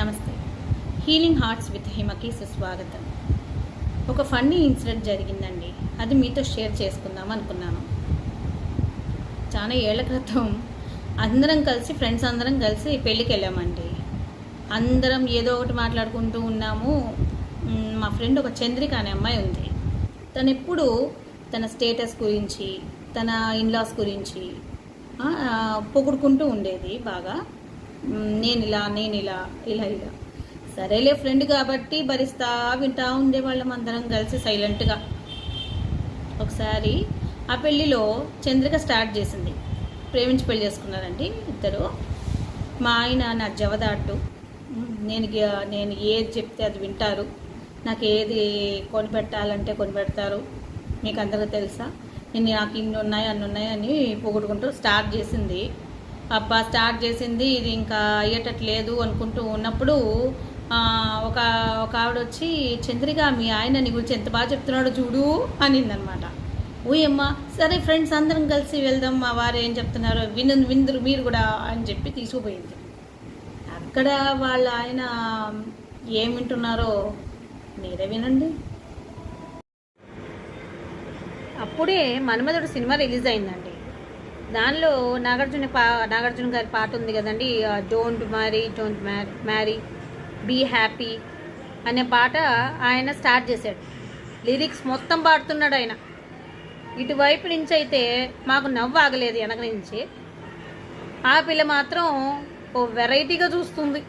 నమస్తే. Healing hearts with హిమకి సుస్వాగతం. ఒక ఫన్నీ ఇన్సిడెంట్ జరిగిందండి. అది మీతో షేర్ చేసుకుందాం అనుకున్నాను. చాలా ఏళ్ల క్రితం అందరం కలిసి ఫ్రెండ్స్ అందరం కలిసి పెళ్ళికి వెళ్ళామండి. అందరం ఏదో ఒకటి మాట్లాడుకుంటూ ఉన్నాము. మా ఫ్రెండ్ ఒక చంద్రిక అనే అమ్మాయి ఉంది. తను ఎప్పుడు తన స్టేటస్ గురించి, తన ఇన్లాస్ గురించి పొగుడుకుంటూ ఉండేది బాగా. నేను ఇలా. సరేలే, ఫ్రెండ్ కాబట్టి భరిస్తా వింటా ఉండేవాళ్ళం అందరం కలిసి సైలెంట్గా. ఒకసారి ఆ పెళ్ళిలో చంద్రిక స్టార్ట్ చేసింది. ప్రేమించి పెళ్లి చేసుకున్నారండి ఇద్దరు. మా ఆయన నా జవదాటు. నేను ఏది చెప్తే అది వింటారు. నాకు ఏది కొనిపెట్టాలంటే కొనిపెడతారు. మీకు అందరికీ తెలుసా, నాకు ఇన్ని ఉన్నాయి అన్ని ఉన్నాయి అని పొగుడుకుంటూ స్టార్ట్ చేసింది. స్టార్ట్ చేసింది. ఇది ఇంకా అయ్యేటట్లేదు అనుకుంటూ ఉన్నప్పుడు ఒక ఆవిడ వచ్చి, చంద్రిక మీ ఆయన నీ గురించి ఎంత బాగా చెప్తున్నాడో చూడు అనిందనమాట. ఊయమ్మ, సరే ఫ్రెండ్స్ అందరం కలిసి వెళ్దాం, మా వారు ఏం చెప్తున్నారో విందురు మీరు కూడా అని చెప్పి తీసుకుపోయింది. అక్కడ వాళ్ళ ఆయన ఏం వింటున్నారో మీరే వినండి. అప్పుడే మన్మధుడు సినిమా రిలీజ్ అయిందండి. దానిలో నాగార్జున గారి పాట ఉంది కదండి, డోంట్ మ్యారీ బీ హ్యాపీ అనే పాట ఆయన స్టార్ట్ చేశాడు. లిరిక్స్ మొత్తం పాడుతున్నాడు ఆయన. ఇటువైపు నుంచి అయితే మాకు నవ్వు ఆగలేదు. వెనక నుంచి ఆ పిల్ల మాత్రం ఓ వెరైటీగా చూస్తుంది.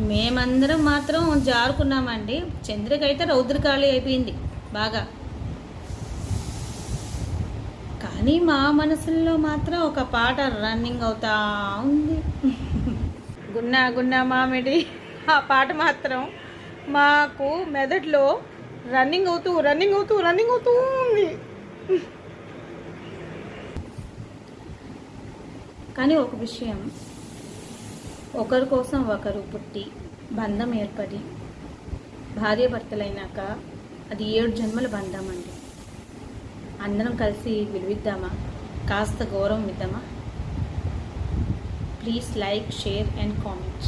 మేమందరం మాత్రం జారుకున్నామండి. చంద్రిక అయితే రౌద్రకాళి అయిపోయింది బాగా. కానీ మా మనసుల్లో మాత్రం ఒక పాట రన్నింగ్ అవుతా ఉంది. గున్నా మామిడి ఆ పాట మాత్రం మాకు మెదడులో రన్నింగ్ అవుతూ ఉంది. కానీ ఒక విషయం, ఒకరి కోసం ఒకరు పుట్టి బంధం ఏర్పడి భార్యాభర్తలైనాక అది 7 జన్మల బంధం అండి. అందరం కలిసి విలువిద్దామా, కాస్త గౌరవం ఇద్దామా? Please like, share and comment.